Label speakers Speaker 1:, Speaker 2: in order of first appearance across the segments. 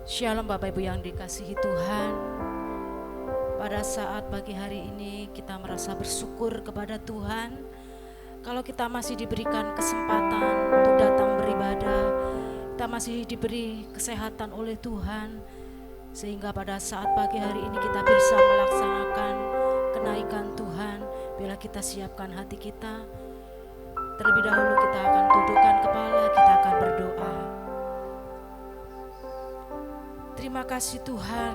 Speaker 1: Shalom Bapak Ibu yang dikasihi Tuhan. Pada saat pagi hari ini kita merasa bersyukur kepada Tuhan kalau kita masih diberikan kesempatan untuk datang beribadah. Kita masih diberi kesehatan oleh Tuhan, sehingga pada saat pagi hari ini kita bisa melaksanakan kenaikan Tuhan. Bila kita siapkan hati kita, terlebih dahulu kita akan tundukkan kepala, kita akan berdoa. Terima kasih Tuhan,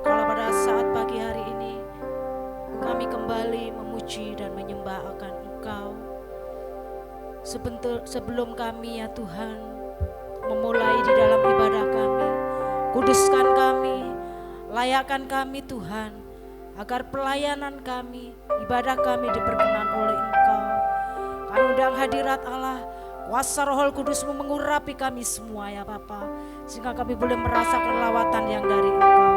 Speaker 1: kalau pada saat pagi hari ini kami kembali memuji dan menyembah akan Engkau. Sebelum kami ya Tuhan memulai di dalam ibadah kami, kuduskan kami, layakkan kami Tuhan, agar pelayanan kami, ibadah kami diperkenan oleh Engkau. Kami undang hadirat Allah, kuasa Roh Kudus-Mu mengurapi kami semua ya Bapa, sehingga kami boleh merasakan lawatan yang dari Engkau.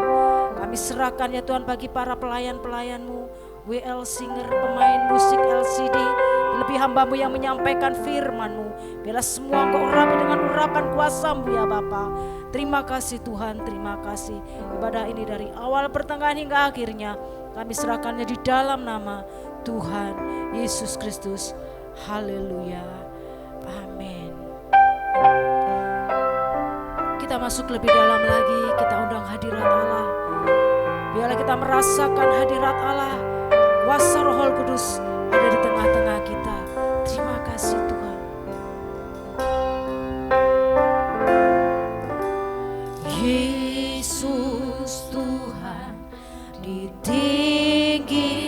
Speaker 1: Kami serahkan ya Tuhan bagi para pelayan-pelayan-Mu, WL Singer, pemain musik LCD, lebih hamba-Mu yang menyampaikan firman-Mu. Biarlah semua Engkau urapi dengan urapan kuasa-Mu ya Bapa. Terima kasih Tuhan, terima kasih. Ibadah ini dari awal pertengahan hingga akhirnya kami serahkannya di dalam nama Tuhan Yesus Kristus. Haleluya. Amin. Kita masuk lebih dalam lagi, kita undang hadirat Allah. Biarlah kita merasakan hadirat Allah, kuasa Roh Kudus ada di tengah-tengah kita. Terima kasih Tuhan. Yesus Tuhan ditinggikan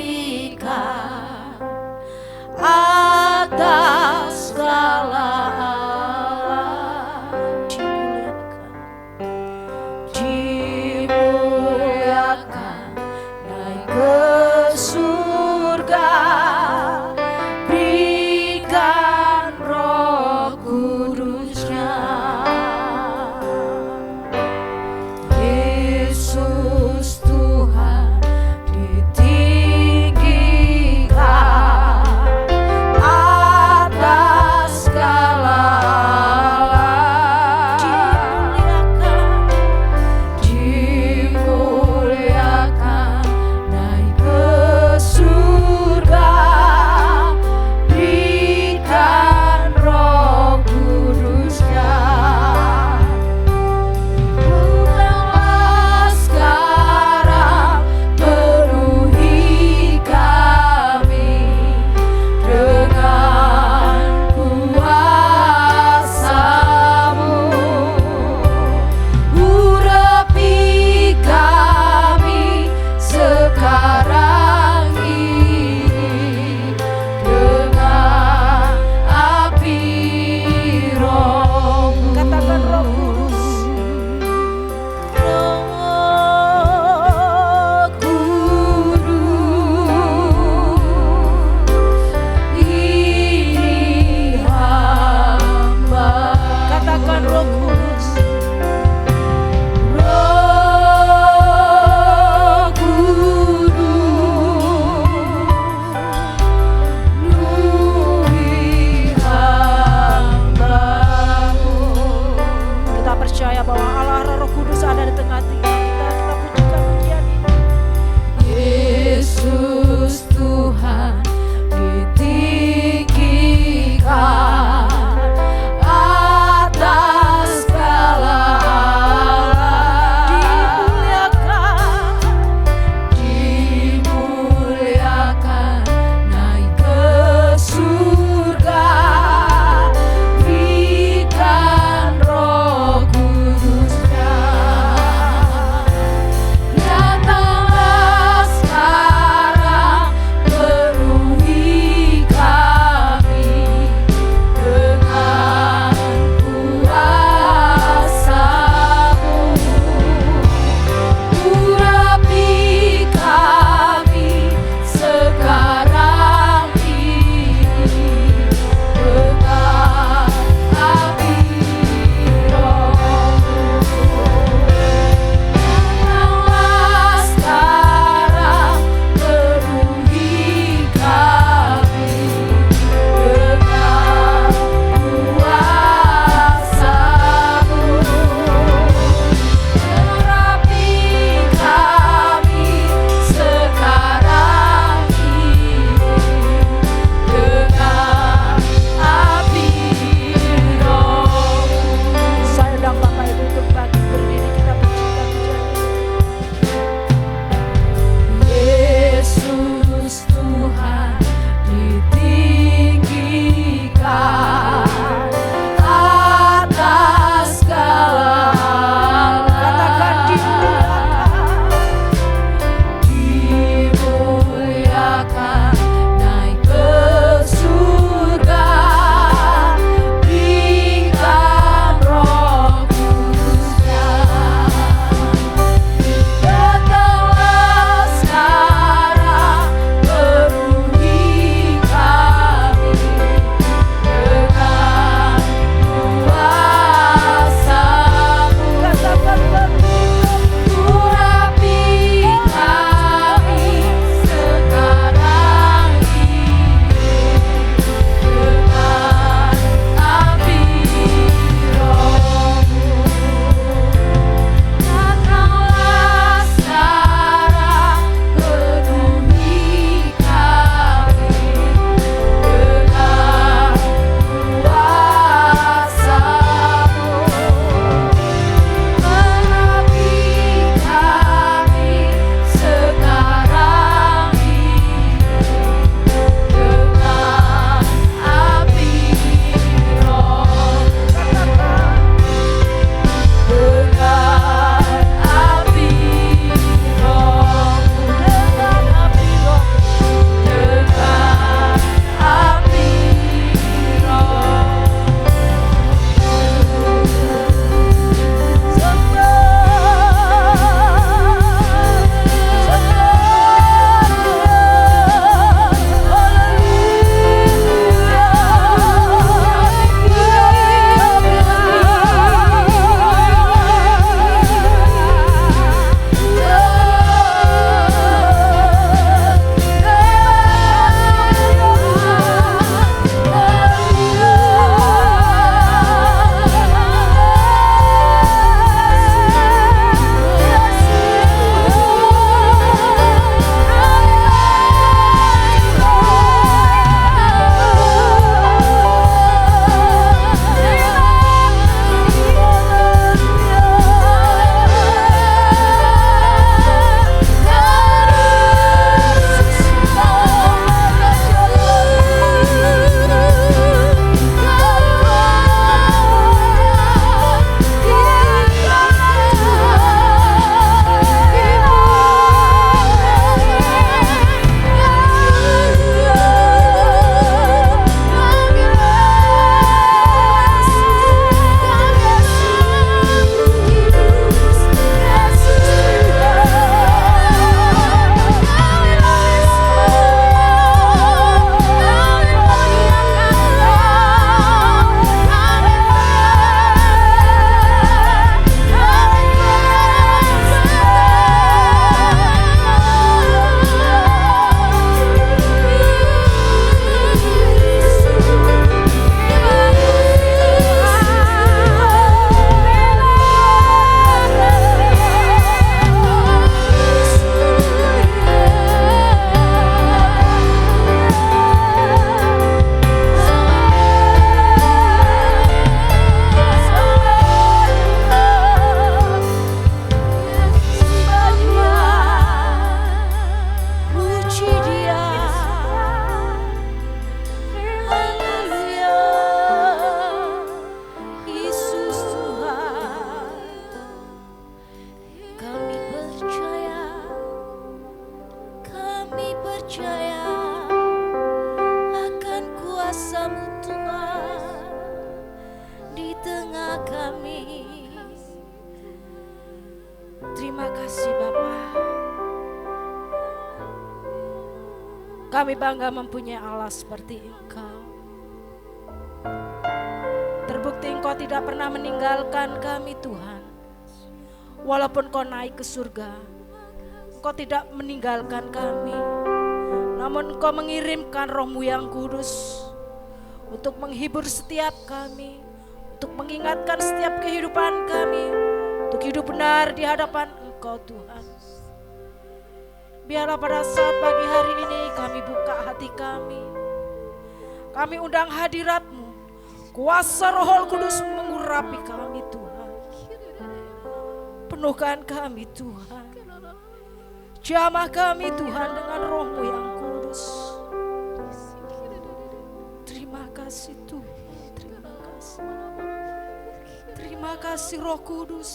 Speaker 1: atas segala Allah, dimuliakan naik ke surga, kuasa-Mu Tuhan di tengah kami. Terima kasih Bapa. Kami bangga mempunyai Allah seperti Engkau. Terbukti Engkau tidak pernah meninggalkan kami Tuhan. Walaupun Kau naik ke surga, Engkau tidak meninggalkan kami. Namun Engkau mengirimkan Roh-Mu yang kudus untuk menghibur setiap kami, untuk mengingatkan setiap kehidupan kami, untuk hidup benar di hadapan Engkau Tuhan. Biarlah pada saat pagi hari ini kami buka hati kami. Kami undang hadirat-Mu. Kuasa Roh Kudus mengurapi kami Tuhan. Penuhkan kami Tuhan. Jamah kami Tuhan dengan Roh-Mu yang kudus. Terima kasih Tuhan. Terima kasih. Terima kasih Roh Kudus.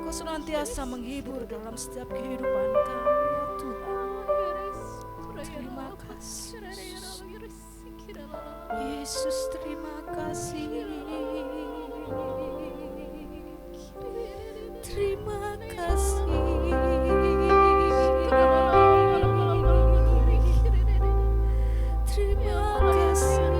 Speaker 1: Kau senantiasa menghibur dalam setiap kehidupan kami ya Tuhan. Terima kasih Yesus, terima kasih. Terima kasih. Terima kasih. Terima kasih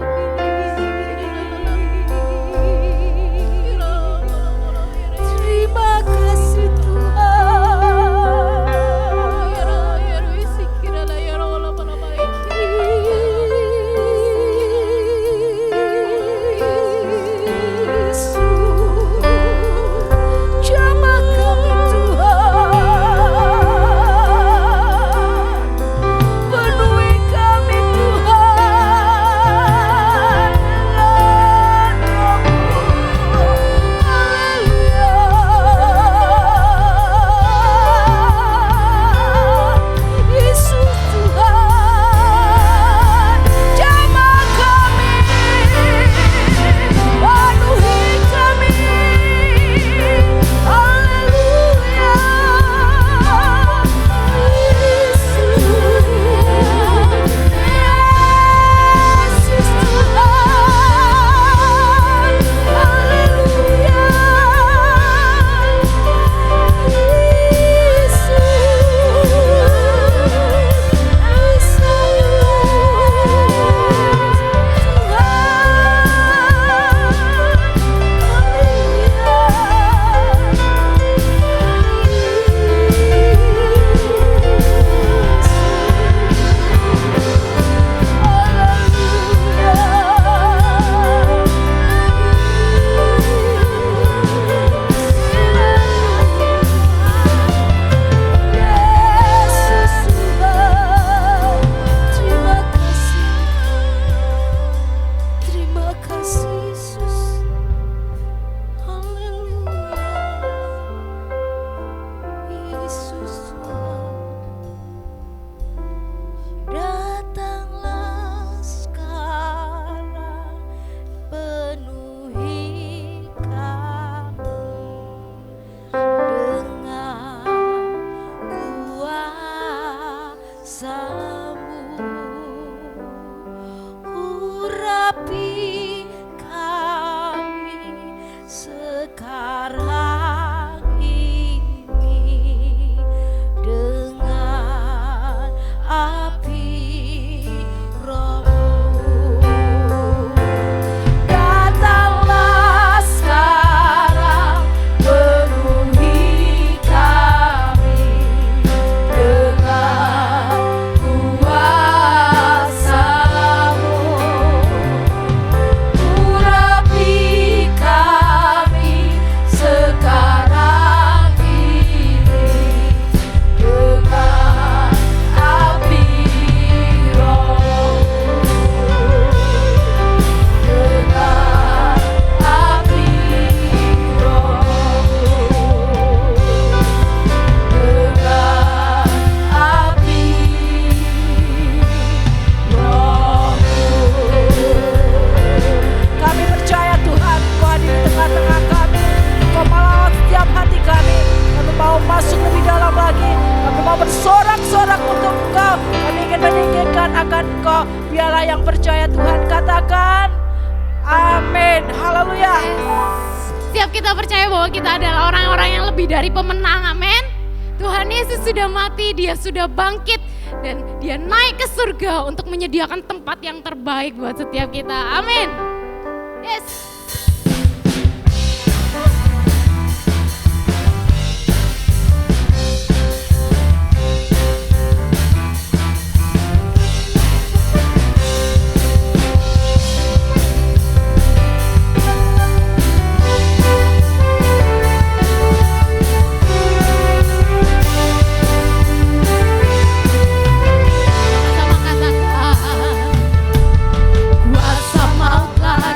Speaker 1: yang percaya Tuhan katakan amin. Haleluya.
Speaker 2: Setiap kita percaya bahwa kita adalah orang-orang yang lebih dari pemenang, amin. Tuhan Yesus sudah mati, dia sudah bangkit, dan dia naik ke surga untuk menyediakan tempat yang terbaik buat setiap kita, amin. Yes.
Speaker 3: Kuasa maut telah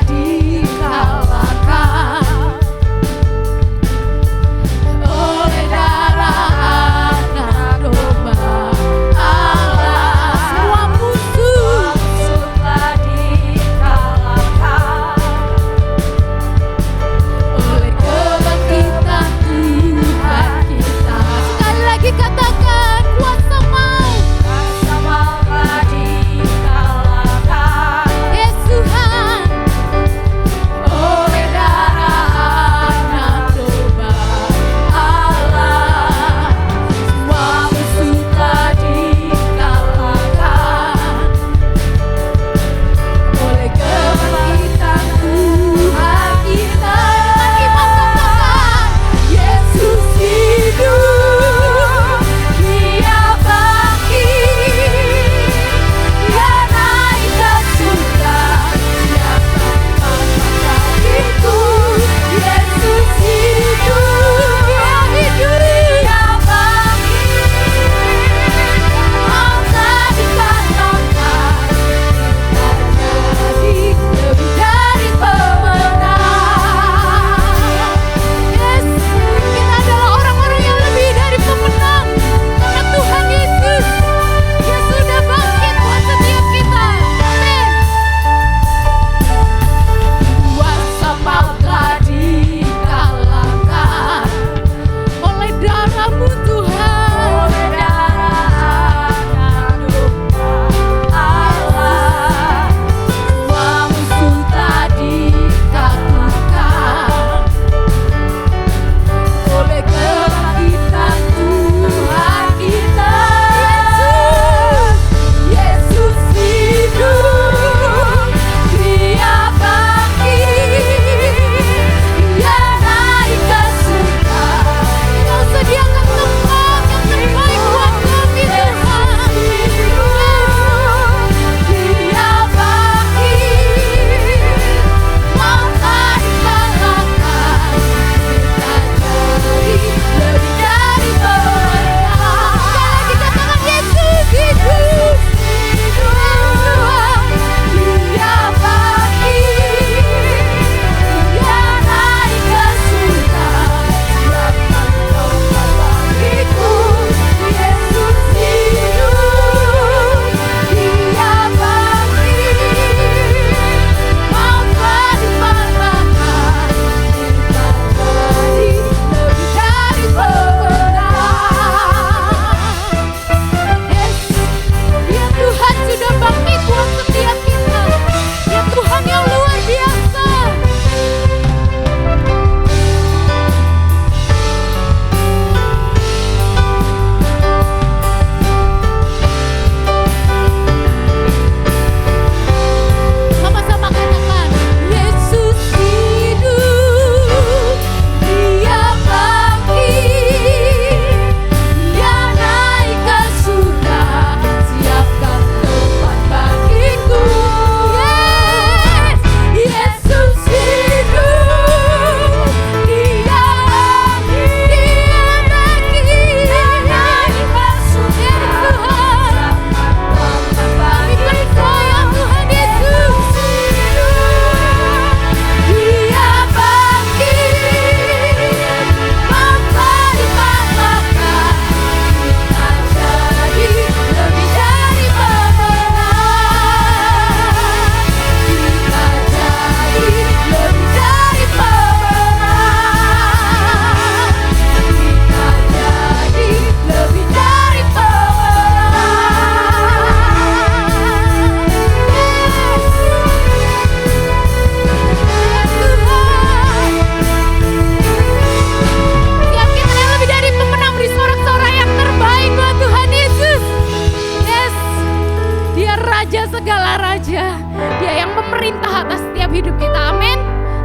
Speaker 2: atas setiap hidup kita, amin.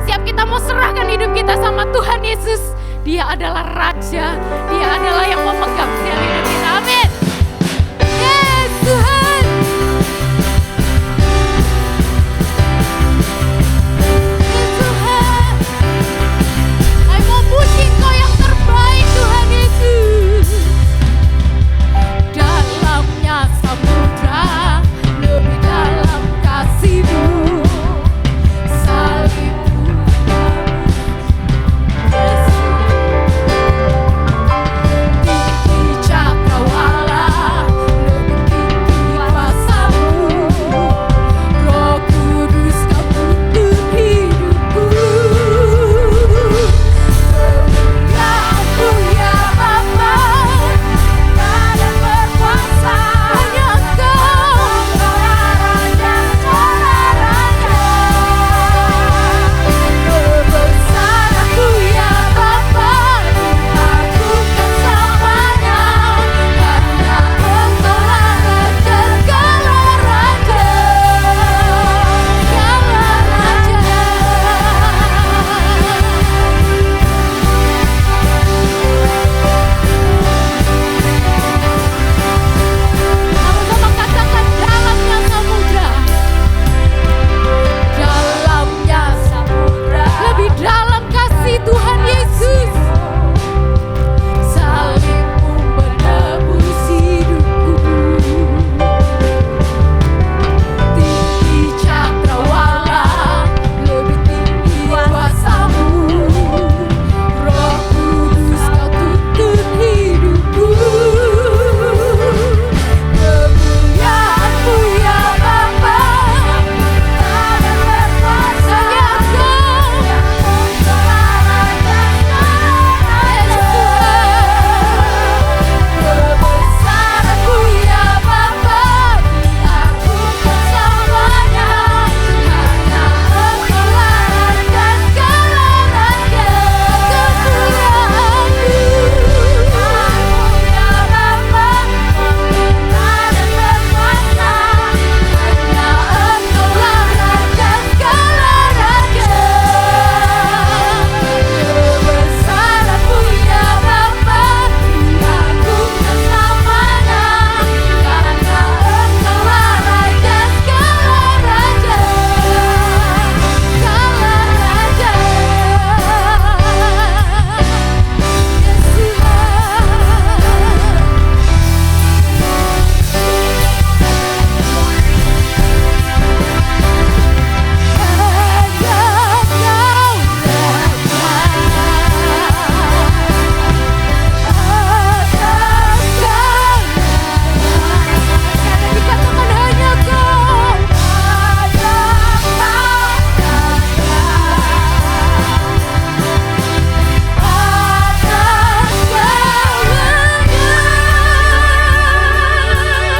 Speaker 2: Siap kita mau serahkan hidup kita sama Tuhan Yesus. Dia adalah Raja, Dia adalah yang memegang setiap hidup kita, amin. Yes Tuhan. Yes Tuhan. Saya mau puji Engkau yang terbaik Tuhan Yesus. Dalamnya samudra, lebih dalam kasih-Mu. Salib-Mu tinggi cakrawala, lebih tinggi kuasa-Mu. Roh Kudus Kau tuntun hidupku. Kemuliaan-Mu ya Bapa, ada berkuasa. Hanya Engkau, Raja Raja. Kebesaran-Mu ya Bapa, diagungkan selamanya. Karena Engkaulah Raja segala raja, segala raja. Sama-sama katakan dalamnya samudra. Dalamnya samudra, lebih dalam kasih Tuhan Yesus. Salib-Mu menebus hidupku. Tinggi cakrawala, lebih tinggi kuasa-Mu. Roh Kudus Kau tuntun hidupku. Kemuliaan-Mu ya Bapa, ada berkuasa. Hanya Engkau, Raja Kebesaran-Mu ya Bapa, diagungkan selamanya. Karena Engkaulah Raja segala raja. Kemuliaan-Mu ya Bapa, memerintah dan berkuasa. Hanya Engkaulah Raja segala raja. Kebesaran-Mu ya Bapa, diagungkan selamanya. Karena Engkaulah Raja segala raja, segala raja.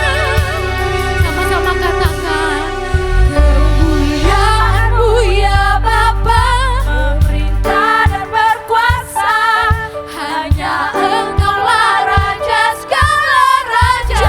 Speaker 2: Yes sama-sama katakan kemuliaan-Mu ya Bapa, memerintah dan berkuasa. Hanya Engkaulah Raja segala raja.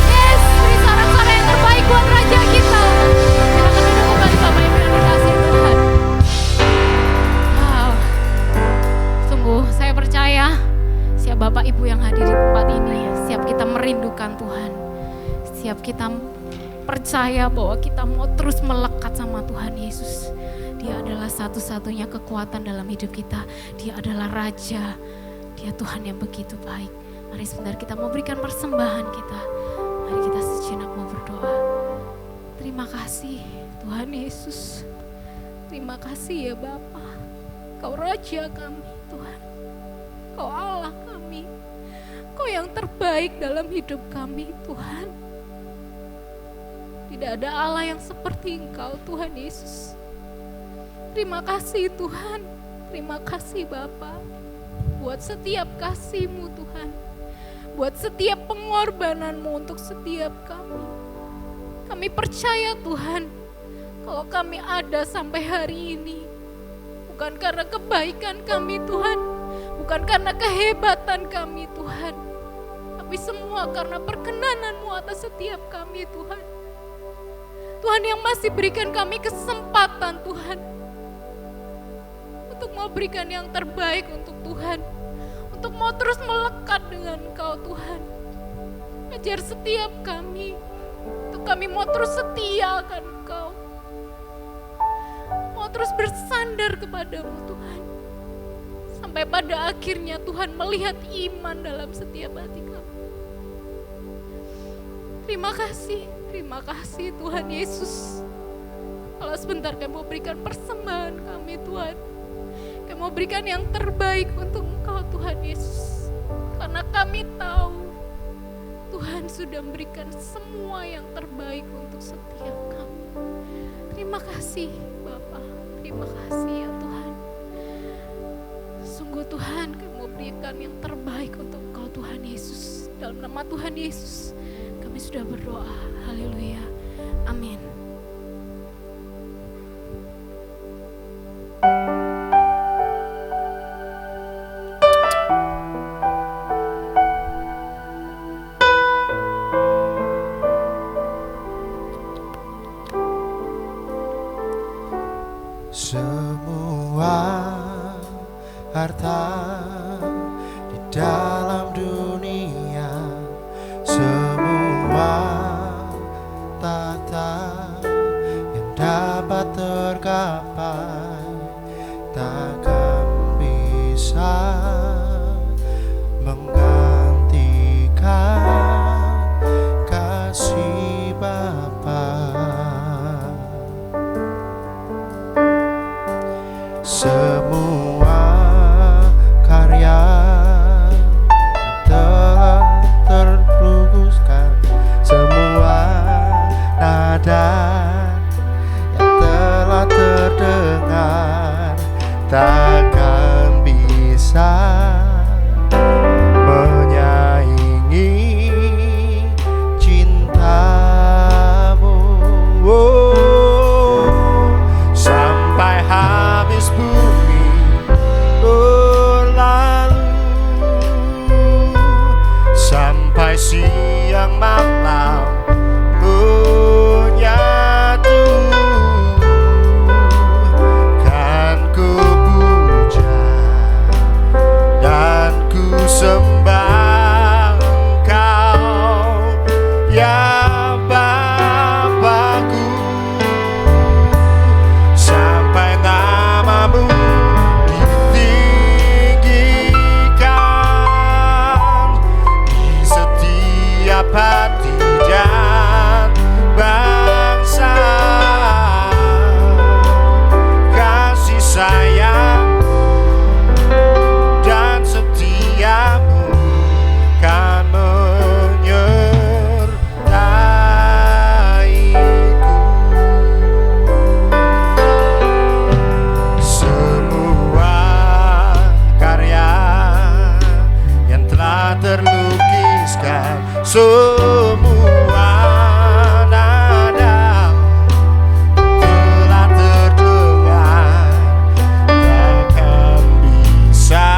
Speaker 2: Yes, beri sorak-sorai yang terbaik buat Raja kita. Silakan duduk kembali Bapak Ibu yang dikasihi Tuhan. Wow, sungguh saya percaya siap Bapak Ibu yang hadir di tempat ini, siap kita merindukan Tuhan. Siap kita percaya bahwa kita mau terus melekat sama Tuhan Yesus. Dia adalah satu-satunya kekuatan dalam hidup kita. Dia adalah Raja. Dia Tuhan yang begitu baik. Mari sebentar kita mau berikan persembahan kita. Mari kita sejenak mau berdoa. Terima kasih Tuhan Yesus. Terima kasih ya Bapa. Kau Raja kami Tuhan. Kau Allah kami. yang terbaik dalam hidup kami, Tuhan. Tidak ada Allah yang seperti Engkau, Tuhan Yesus. Terima kasih Tuhan, terima kasih Bapa, buat setiap kasih-Mu Tuhan, buat setiap pengorbanan-Mu untuk setiap kami. Kami percaya Tuhan, kalau kami ada sampai hari ini, bukan karena kebaikan kami Tuhan, bukan karena kehebatan kami Tuhan, tapi semua karena perkenanan-Mu atas setiap kami Tuhan. Tuhan yang masih berikan kami kesempatan Tuhan, untuk mau berikan yang terbaik untuk Tuhan, untuk mau terus melekat dengan Engkau Tuhan. Ajar setiap kami, untuk kami mau terus setia akan Engkau, mau terus bersandar kepadamu Tuhan, sampai pada akhirnya Tuhan melihat iman dalam setiap hati kami. Terima kasih Tuhan Yesus. Kalau sebentar kami mau berikan persembahan kami Tuhan, kami mau berikan yang terbaik untuk Engkau Tuhan Yesus, karena kami tahu Tuhan sudah memberikan semua yang terbaik untuk setiap kami. Terima kasih Bapa, terima kasih ya Tuhan. Sungguh Tuhan, kami mau berikan yang terbaik untuk Engkau Tuhan Yesus. Dalam nama Tuhan Yesus kami sudah berdoa. Haleluya. Amin.
Speaker 3: Semua harta di dalam dunia, semua tata yang dapat tergapai, takkan bisa menggantikan kasih Bapa. Semua karya yang telah terlukiskan, semua nada yang telah terdengar, takkan bisa menyaingi cintamu. Sampai habis bumi berlalu, sampai siang malam menyatu, kan ku puja dan ku sembah Engkau ya Bapakku. Sampai namamu ditinggikan di setiap hati dan bangsa. Kasih sayang dan setiamu kan menyertaiku. Semua karya yang telah terlukiskan, semua nada telah terdengar, takkan bisa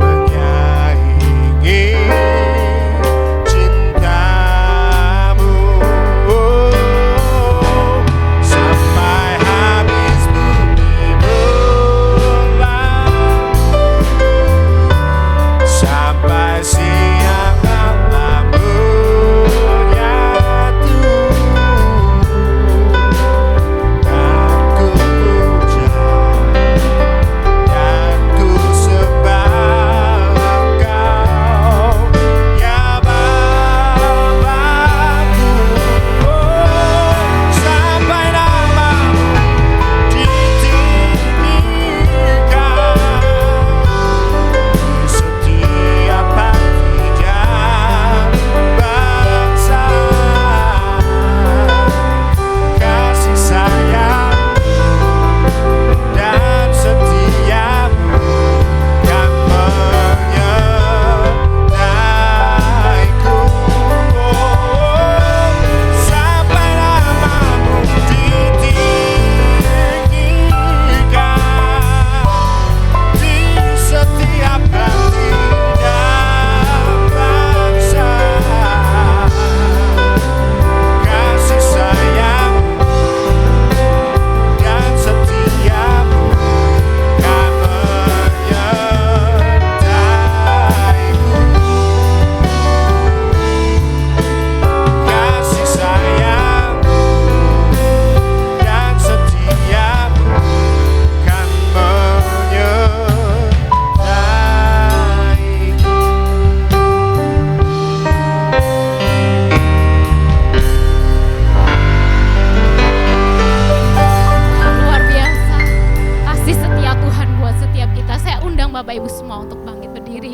Speaker 3: menyaingi cintamu. Sampai habis bumi berlalu, sampai siang malam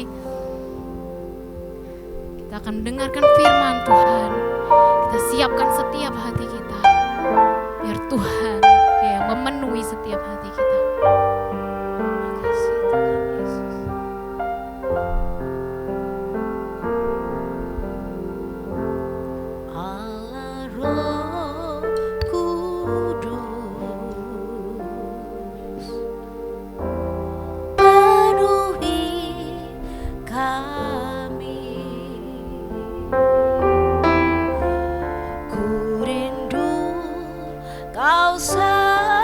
Speaker 2: ini kita akan mendengarkan firman Tuhan. Kita siapkan setiap hati kita, biar Tuhan yang memenuhi setiap hati kita.
Speaker 1: Terima kasih Tuhan Yesus. Allah Roh Kudus, penuhi kami. Ku rindu Kau selalu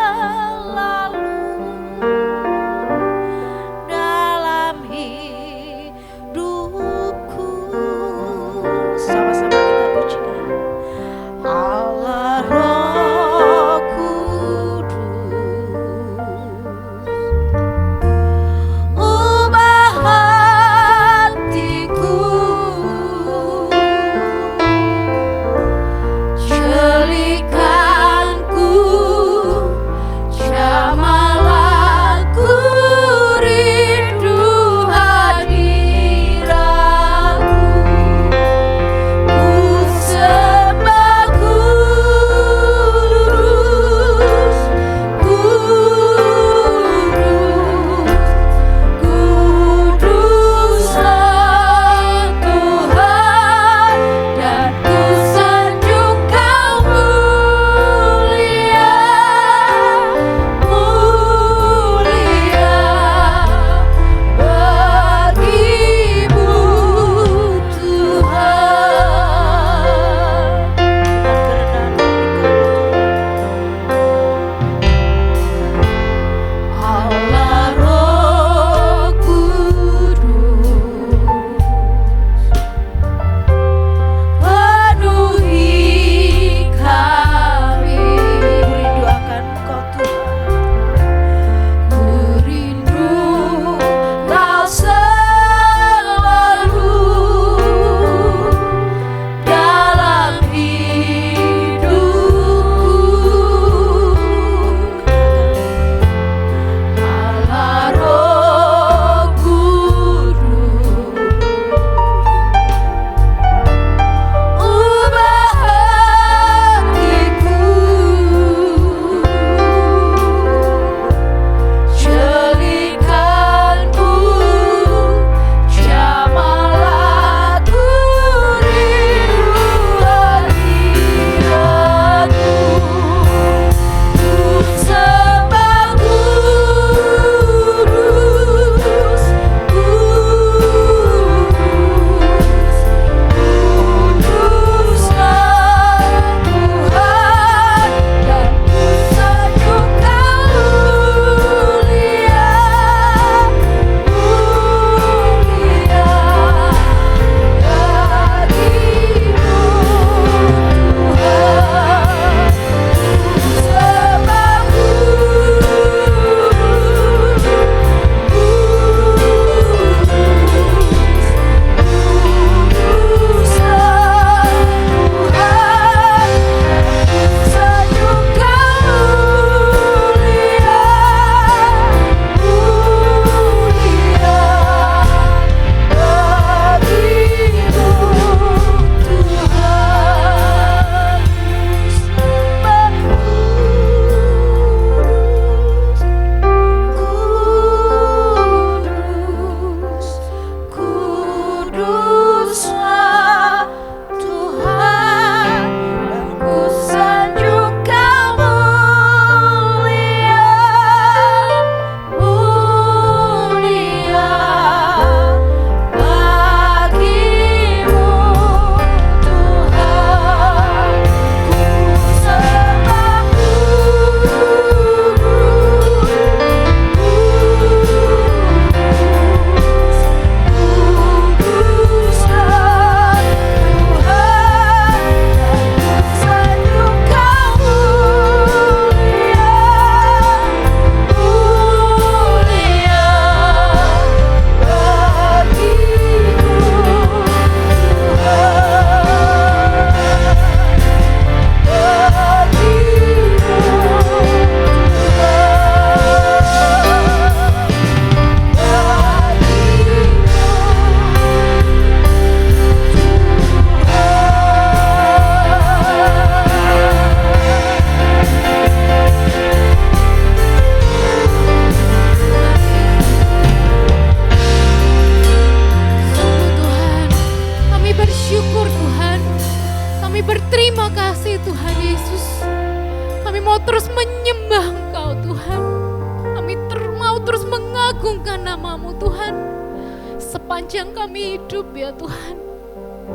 Speaker 2: sepanjang kami hidup ya Tuhan.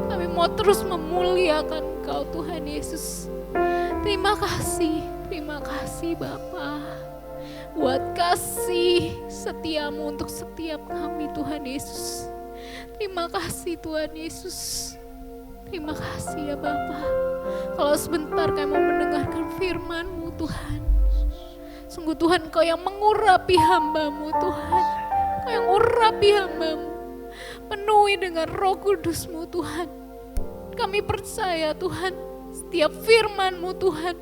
Speaker 2: Kami mau terus memuliakan Engkau Tuhan Yesus. Terima kasih Bapa, buat kasih setiamu untuk setiap kami Tuhan Yesus. Terima kasih Tuhan Yesus. Terima kasih ya Bapa. Kalau sebentar kami mau mendengarkan firman-Mu Tuhan. Sungguh Tuhan, Kau yang mengurapi hamba-Mu Tuhan. Kau yang urapi hamba-Mu. Penuhi dengan Roh Kudus-Mu Tuhan. Kami percaya Tuhan, setiap firman-Mu Tuhan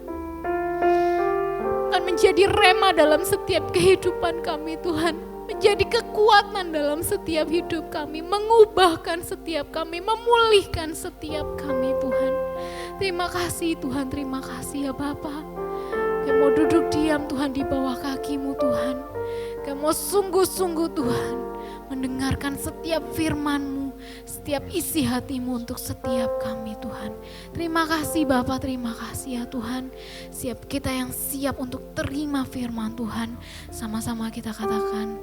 Speaker 2: akan menjadi rema dalam setiap kehidupan kami Tuhan. Menjadi kekuatan dalam setiap hidup kami, mengubahkan setiap kami, memulihkan setiap kami Tuhan. Terima kasih Tuhan, terima kasih ya Bapa. Kami mau duduk diam Tuhan di bawah kaki-Mu Tuhan. Kami mau sungguh-sungguh Tuhan mendengarkan setiap firman-Mu, setiap isi hati-Mu untuk setiap kami Tuhan. Terima kasih Bapa, terima kasih ya Tuhan. Siap kita yang siap untuk terima firman Tuhan. Sama-sama kita katakan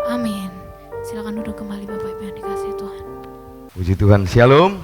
Speaker 2: amin. Silakan duduk kembali Bapak Ibu yang dikasihi Tuhan.
Speaker 4: Puji Tuhan, shalom.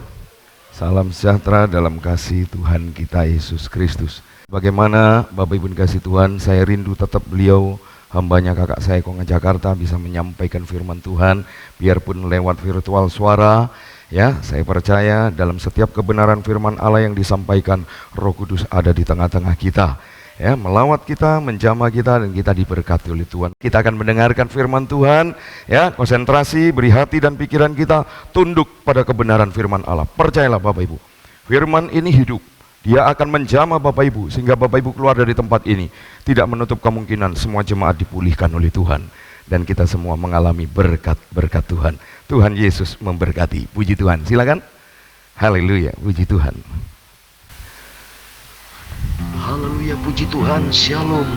Speaker 4: Salam sejahtera dalam kasih Tuhan kita Yesus Kristus. Bagaimana Bapak Ibu dikasihi Tuhan, saya rindu tetap beliau, hambanya kakak saya Konga Jakarta bisa menyampaikan firman Tuhan, biarpun lewat virtual suara. Ya, saya percaya dalam setiap kebenaran firman Allah yang disampaikan, Roh Kudus ada di tengah-tengah kita. Ya, melawat kita, menjamah kita, dan kita diberkati oleh Tuhan. Kita akan mendengarkan firman Tuhan, ya, konsentrasi, beri hati dan pikiran kita tunduk pada kebenaran firman Allah. Percayalah Bapak Ibu, firman ini hidup. Dia akan menjamah Bapak Ibu, sehingga Bapak Ibu keluar dari tempat ini tidak menutup kemungkinan semua jemaat dipulihkan oleh Tuhan. Dan kita semua mengalami berkat-berkat Tuhan. Tuhan Yesus memberkati. Puji Tuhan, silakan. Haleluya, puji Tuhan.
Speaker 5: Haleluya, puji Tuhan, shalom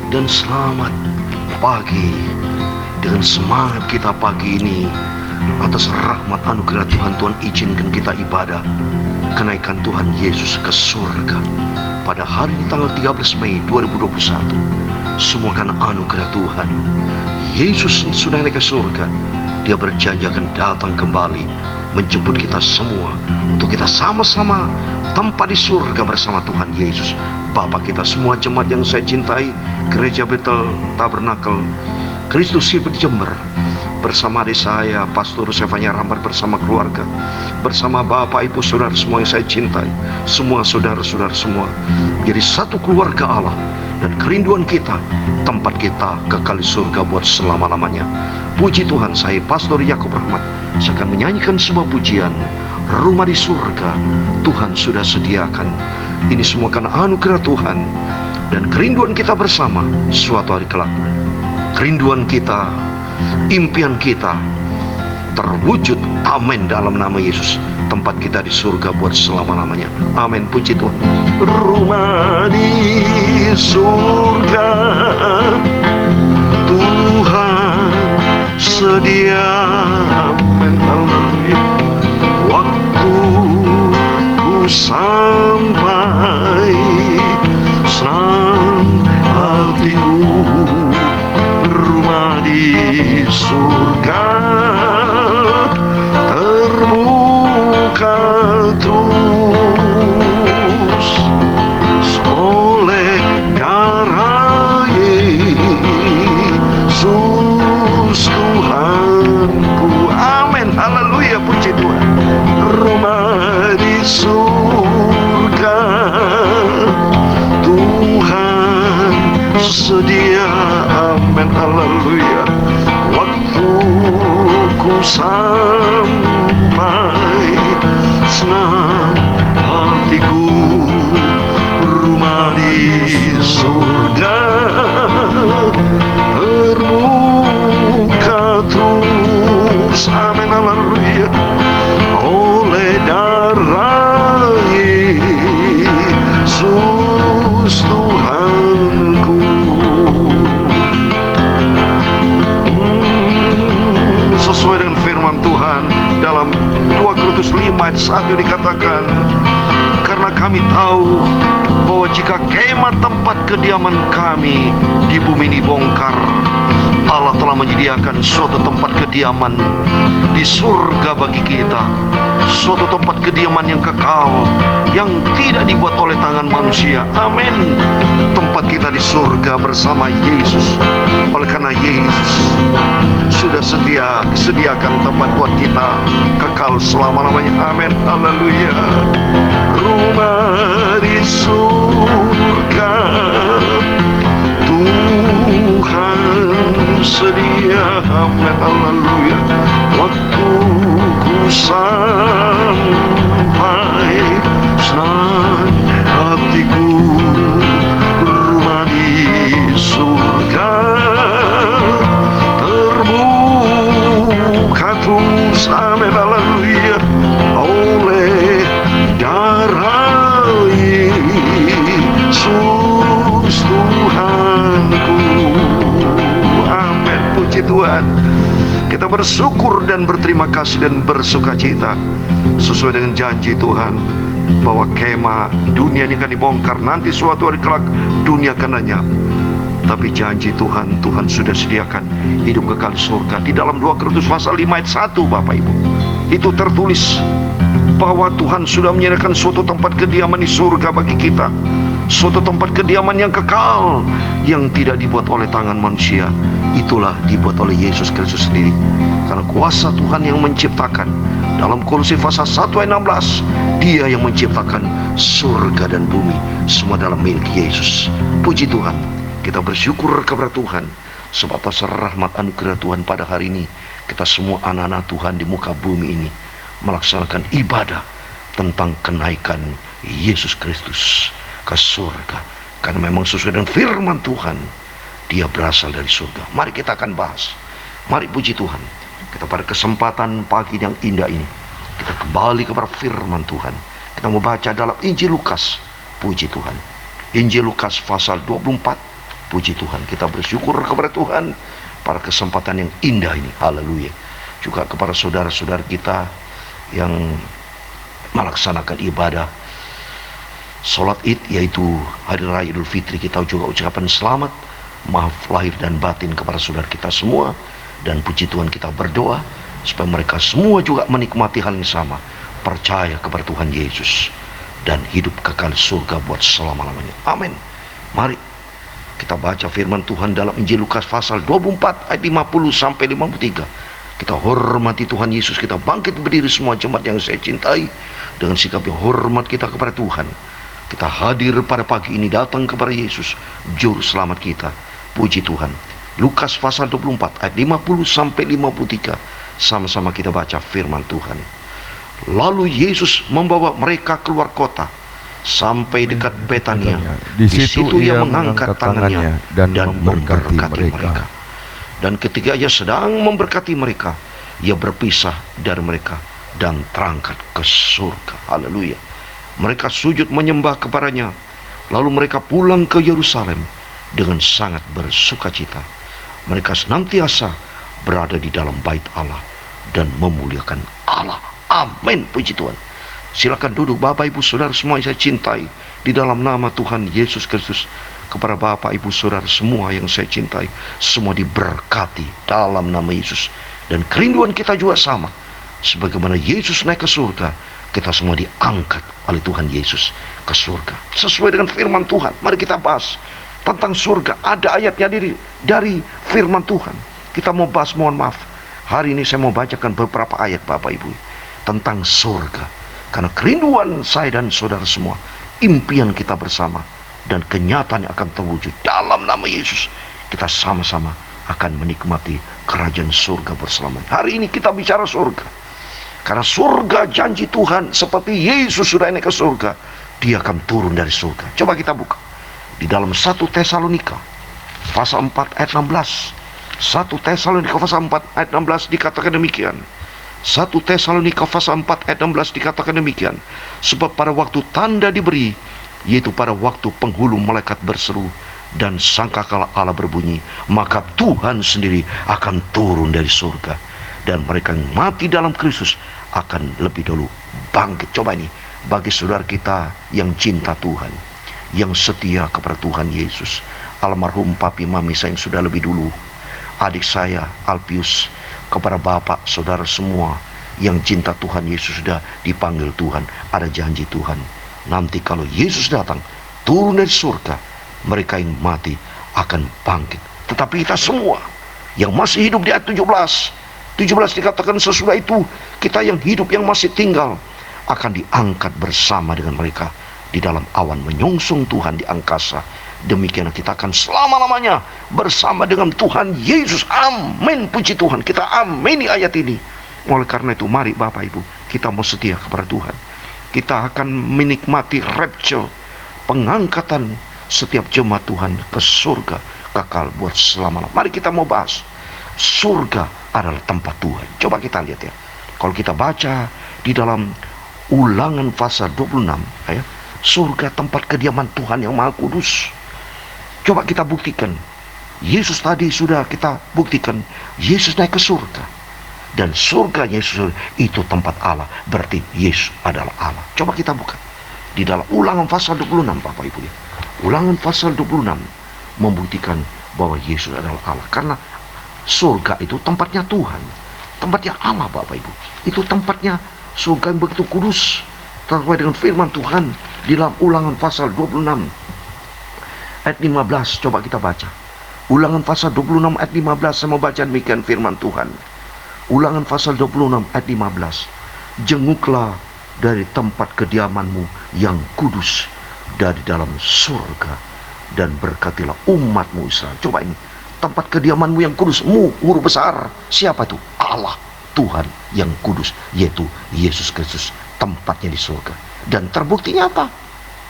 Speaker 5: dan selamat pagi. Dengan semangat kita pagi ini, atas rahmat anugerah Tuhan, Tuhan izinkan kita ibadah kenaikan Tuhan Yesus ke surga pada hari ini tanggal 13 Mei 2021. Semua karena anugerah Tuhan. Yesus sudah naik ke surga. Dia berjanji akan datang kembali menjemput kita semua untuk kita sama-sama tempat di surga bersama Tuhan Yesus. Bapak kita semua jemaat yang saya cintai, Gereja Bethel Tabernakel Kristus Hidup di Jember, bersama adik saya Pastor Sefanya Rambar, bersama keluarga, bersama Bapak Ibu Saudara semua yang saya cintai, semua saudara-saudara semua, jadi satu keluarga Allah. Dan kerinduan kita, tempat kita kekal di surga buat selama-lamanya. Puji Tuhan, saya Pastor Yakub Rahmat, saya akan menyanyikan sebuah pujian, rumah di surga Tuhan sudah sediakan. Ini semua karena anugerah Tuhan dan kerinduan kita bersama suatu hari kelak. Kerinduan kita, impian kita terwujud, amin, dalam nama Yesus. Tempat kita di surga buat selama-lamanya, amin, puji Tuhan. Rumah di surga Tuhan sediakan. Waktu ku sampai, senang hatiku. Rumah di surga terbuka terus oleh darah Yesus Tuhanku, amin, haleluya, puji Tuhan. Rumah di surga Tuhan sedia, amin, haleluya. Waktu ku sampai, senang hatiku. Rumah di surga terbuka terus, amin, haleluya, oleh darah Yesus Tuhanku. Sesuai dengan firman Tuhan dalam 2 Korintus Korintus 5 ayat 1 dikatakan, karena kami tahu bahwa jika kemah tempat kediaman kami di bumi ini bongkar, Allah telah menyediakan suatu tempat kediaman di surga bagi kita, suatu tempat kediaman yang kekal, yang tidak dibuat oleh tangan manusia. Amin. Tempat kita di surga bersama Yesus. Oleh karena Yesus sudah sediakan tempat buat kita kekal selama-lamanya. Amin. Haleluya. Rumah di surga Tuhan sedia. Amin. Haleluya. Waktu ku sampai, senang hatiku, rumah di surga terbuka terus. Amin. Haleluya. Oleh darah Yesus Tuhanku. Amin. Puji Tuhan. Kita bersyukur dan berterima kasih dan bersukacita sesuai dengan janji Tuhan bahwa kemah dunia ini akan dibongkar. Nanti suatu hari kelak dunia akan lenyap. Tapi janji Tuhan, Tuhan sudah sediakan hidup kekal surga. Di dalam 2 Korintus pasal 5 ayat 1, Bapak Ibu, itu tertulis bahwa Tuhan sudah menyediakan suatu tempat kediaman di surga bagi kita, suatu tempat kediaman yang kekal, yang tidak dibuat oleh tangan manusia. Itulah dibuat oleh Yesus Kristus sendiri. Karena kuasa Tuhan yang menciptakan. Dalam Kolose pasal 1 ayat 16, Dia yang menciptakan surga dan bumi, semua dalam milik Yesus. Puji Tuhan. Kita bersyukur kepada Tuhan sebab atas rahmat anugerah Tuhan pada hari ini, kita semua anak-anak Tuhan di muka bumi ini melaksanakan ibadah tentang kenaikan Yesus Kristus ke surga. Karena memang sesuai dengan firman Tuhan, Dia berasal dari surga. Mari kita akan bahas. Mari puji Tuhan. Kita pada kesempatan pagi yang indah ini, kita kembali kepada firman Tuhan. Kita mau baca dalam Injil Lukas. Puji Tuhan. Injil Lukas pasal 24. Puji Tuhan. Kita bersyukur kepada Tuhan pada kesempatan yang indah ini. Haleluya. Juga kepada saudara-saudara kita yang melaksanakan ibadah sholat id, yaitu hari raya Idul Fitri. Kita juga ucapan selamat, maaf lahir dan batin kepada saudara kita semua. Dan puji Tuhan, kita berdoa supaya mereka semua juga menikmati hal yang sama, percaya kepada Tuhan Yesus dan hidup kekal surga buat selama-lamanya. Amin. Mari kita baca firman Tuhan dalam Injil Lukas pasal 24 ayat 50 sampai 53. Kita hormati Tuhan Yesus. Kita bangkit berdiri semua jemaat yang saya cintai, dengan sikap yang hormat kita kepada Tuhan. Kita hadir pada pagi ini, datang kepada Yesus, juru selamat kita. Puji Tuhan. Lukas pasal 24 ayat 50 sampai 53. Sama-sama kita baca firman Tuhan. Lalu Yesus membawa mereka keluar kota sampai dekat Betania. Di situ Ia mengangkat tangannya dan memberkati mereka. Dan ketika Ia sedang memberkati mereka, Ia berpisah dari mereka dan terangkat ke surga. Haleluya. Mereka sujud menyembah kepadanya. Lalu mereka pulang ke Yerusalem dengan sangat bersukacita. Mereka senantiasa berada di dalam bait Allah dan memuliakan Allah. Amin. Puji Tuhan. Silakan duduk Bapak Ibu Saudara semua yang saya cintai, di dalam nama Tuhan Yesus Kristus. Kepada Bapak Ibu Saudara semua yang saya cintai, semua diberkati dalam nama Yesus. Dan kerinduan kita juga sama. Sebagaimana Yesus naik ke surga, kita semua diangkat oleh Tuhan Yesus ke surga. Sesuai dengan firman Tuhan. Mari kita bahas tentang surga. Ada ayatnya dari firman Tuhan. Kita mau bahas, mohon maaf, hari ini saya mau bacakan beberapa ayat Bapak Ibu tentang surga. Karena kerinduan saya dan saudara semua, impian kita bersama, dan kenyataannya akan terwujud dalam nama Yesus. Kita sama-sama akan menikmati kerajaan surga bersama. Hari ini kita bicara surga. Karena surga janji Tuhan, seperti Yesus sudah naik ke surga, Dia akan turun dari surga. Coba kita buka di dalam 1 Tesalonika pasal 4 ayat 16. 1 Tesalonika pasal 4 ayat 16 dikatakan demikian. 1 Tesalonika pasal 4 ayat 16 dikatakan demikian. Sebab pada waktu tanda diberi, yaitu pada waktu penghulu malaikat berseru dan sangkakala Allah berbunyi, maka Tuhan sendiri akan turun dari surga dan mereka yang mati dalam Kristus akan lebih dulu bangkit. Coba ini bagi saudara kita yang cinta Tuhan, yang setia kepada Tuhan Yesus, almarhum papi mami saya yang sudah lebih dulu, adik saya Alpius, kepada bapak saudara semua yang cinta Tuhan Yesus, sudah dipanggil Tuhan. Ada janji Tuhan, nanti kalau Yesus datang turun dari surga, mereka yang mati akan bangkit. Tetapi kita semua yang masih hidup di ayat 17 dikatakan sesudah itu kita yang hidup, yang masih tinggal, akan diangkat bersama dengan mereka di dalam awan menyongsong Tuhan di angkasa. Demikian kita akan selama-lamanya bersama dengan Tuhan Yesus. Amin, puji Tuhan. Kita amini ayat ini. Oleh karena itu mari Bapak Ibu, kita mau setia kepada Tuhan. Kita akan menikmati rapture, pengangkatan setiap jemaat Tuhan ke surga kekal buat selama-lamanya. Mari kita mau bahas surga adalah tempat Tuhan. Coba kita lihat ya. Kalau kita baca di dalam Ulangan pasal 26 ya, surga tempat kediaman Tuhan yang Maha Kudus. Coba kita buktikan. Yesus tadi sudah kita buktikan, Yesus naik ke surga. Dan surga Yesus itu tempat Allah, berarti Yesus adalah Allah. Coba kita buka di dalam Ulangan pasal 26 Bapak Ibu ya. Ulangan pasal 26 membuktikan bahwa Yesus adalah Allah. Karena surga itu tempatnya Tuhan, tempatnya Allah Bapak Ibu. Itu tempatnya surga yang begitu kudus, sesuai dengan firman Tuhan di dalam Ulangan pasal 26 ayat 15. Coba kita baca Ulangan pasal 26 ayat 15. Saya mau baca demikian firman Tuhan. Ulangan pasal 26 ayat 15. Jenguklah dari tempat kediamanmu yang kudus dari dalam surga, dan berkatilah umatmu Israel. Coba ini, tempat kediamanmu yang kudusmu, huruf besar. Siapa itu? Allah, Tuhan yang kudus, yaitu Yesus Kristus, tempatnya di surga. Dan terbuktinya apa?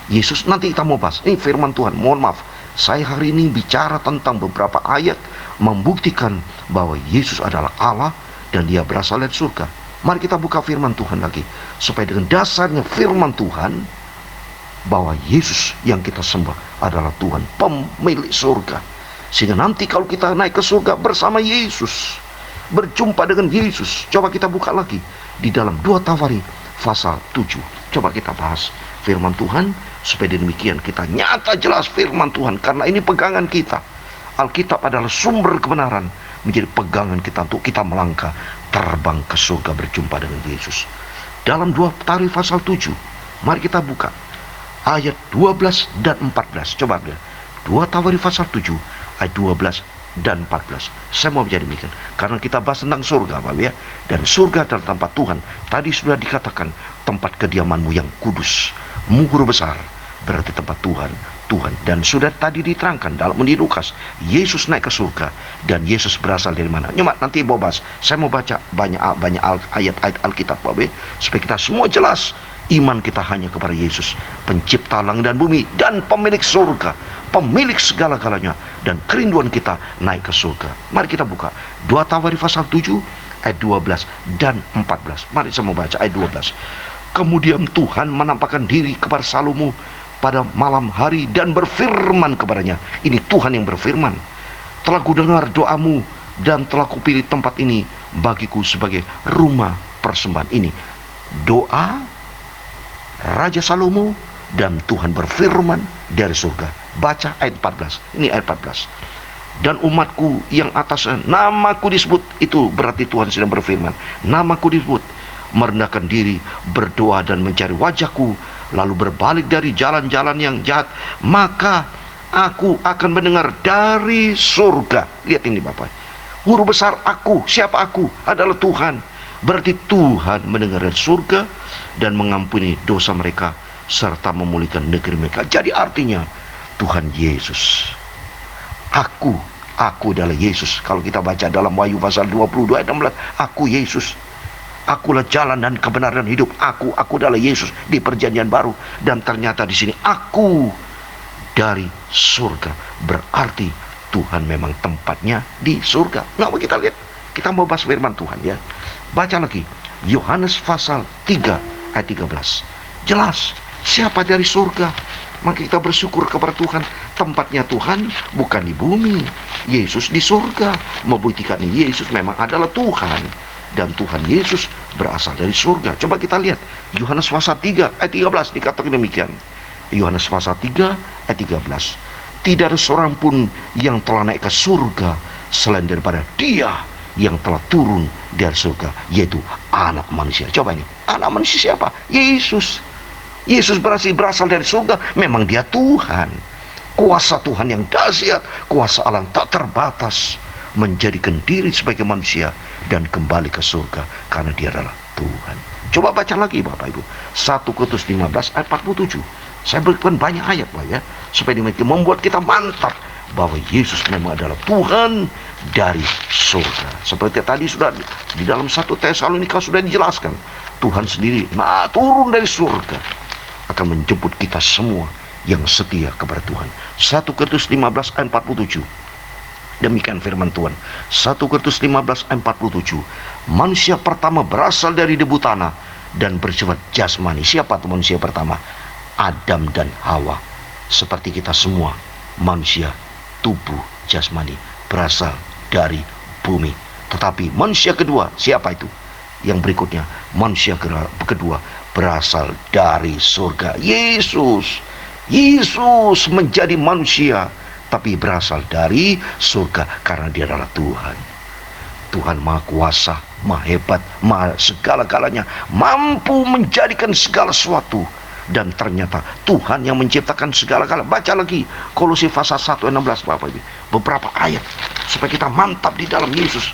Speaker 5: Yesus, nanti kita mau bahas ini firman Tuhan. Mohon maaf, saya hari ini bicara tentang beberapa ayat membuktikan bahwa Yesus adalah Allah dan dia berasal dari surga. Mari kita buka firman Tuhan lagi, supaya dengan dasarnya firman Tuhan bahwa Yesus yang kita sembah adalah Tuhan, pemilik surga. Sehingga nanti kalau kita naik ke surga bersama Yesus, berjumpa dengan Yesus. Coba kita buka lagi di dalam 2 Tawari pasal 7. Coba kita bahas firman Tuhan, supaya demikian kita nyata jelas firman Tuhan. Karena ini pegangan kita. Alkitab adalah sumber kebenaran, menjadi pegangan kita untuk kita melangkah terbang ke surga berjumpa dengan Yesus. Dalam 2 Tawari pasal 7, mari kita buka ayat 12 dan 14. Coba lihat 2 Tawari pasal 7 ayat 12 dan 14. Saya mau menjadi demikian karena kita bahas tentang surga Bapak ya. Dan surga adalah tempat Tuhan. Tadi sudah dikatakan tempat kediamanmu yang kudus, huruf besar, berarti tempat Tuhan. Dan sudah tadi diterangkan dalam Injil Lukas, Yesus naik ke surga dan Yesus berasal dari mana. Nyoba nanti mau bahas. Saya mau baca banyak ayat-ayat Alkitab Bapak, supaya kita semua jelas iman kita hanya kepada Yesus, pencipta langit dan bumi dan pemilik surga, pemilik segala-galanya, dan kerinduan kita naik ke surga. Mari kita buka 2 Tawari pasal 7 ayat 12 dan 14. Mari saya mau baca ayat 12. Kemudian Tuhan menampakkan diri kepada Salomo pada malam hari dan berfirman kepadanya. Ini Tuhan yang berfirman. Telah kudengar doamu dan telah kupilih tempat ini bagiku sebagai rumah persembahan. Ini doa Raja Salomo dan Tuhan berfirman dari surga. Baca ayat 14. Ini ayat 14. Dan umatku yang atasnya namaku disebut, itu berarti Tuhan sedang berfirman, namaku disebut, merendahkan diri, berdoa dan mencari wajahku, lalu berbalik dari jalan-jalan yang jahat, maka aku akan mendengar dari surga. Lihat ini Bapak, huruf besar aku. Siapa aku? Adalah Tuhan. Berarti Tuhan mendengar dari surga dan mengampuni dosa mereka serta memulihkan negeri mereka. Jadi artinya Tuhan Yesus, aku adalah Yesus. Kalau kita baca dalam Wahyu pasal 22 ayat 16, aku Yesus, akulah jalan dan kebenaran dan hidup. Aku adalah Yesus di perjanjian baru. Dan ternyata di sini aku dari surga, berarti Tuhan memang tempatnya di surga. Nggak mau kita lihat, kita mau bahas firman Tuhan ya. Baca lagi Yohanes pasal 3 ayat 13. Jelas siapa dari surga. Maka kita bersyukur kepada Tuhan. Tempatnya Tuhan bukan di bumi, Yesus di surga. Membuktikan Yesus memang adalah Tuhan. dan Tuhan Yesus berasal dari surga. Coba kita lihat Yohanes pasal 3 ayat 13 dikatakan demikian. Yohanes pasal 3 ayat 13. Tidak ada seorang pun yang telah naik ke surga selain daripada Dia yang telah turun dari surga, yaitu Anak Manusia. Coba ini, Anak Manusia siapa? Yesus. Yesus berasal dari surga. Memang Dia Tuhan. Kuasa Tuhan yang dahsyat, kuasa Allah tak terbatas, menjadikan diri sebagai manusia dan kembali ke surga karena Dia adalah Tuhan. Coba baca lagi Bapak Ibu, 1 Korintus 15 ayat 47. Saya berikan banyak ayat Pak ya, supaya membuat kita mantap bahwa Yesus memang adalah Tuhan dari surga. Seperti tadi sudah di dalam 1 Tesalonika sudah dijelaskan, Tuhan sendiri turun dari surga akan menjemput kita semua yang setia kepada Tuhan. 1 Korintus 15 ayat 47. Demikian firman Tuhan. 1 Korintus 15 ayat 47. Manusia pertama berasal dari debu tanah dan bersifat jasmani. Siapa itu manusia pertama? Adam dan Hawa. Seperti kita semua, manusia tubuh jasmani berasal dari bumi. Tetapi manusia kedua, siapa itu? Yang berikutnya, manusia kedua berasal dari surga. Yesus menjadi manusia, tapi berasal dari surga karena Dia adalah Tuhan. Tuhan Maha Kuasa, Maha Hebat, Maha segala-galanya, mampu menjadikan segala sesuatu. Dan ternyata Tuhan yang menciptakan segala-galanya. Baca lagi Kolose pasal 1 ayat 16 Bapak Ibu. Beberapa ayat supaya kita mantap di dalam Yesus.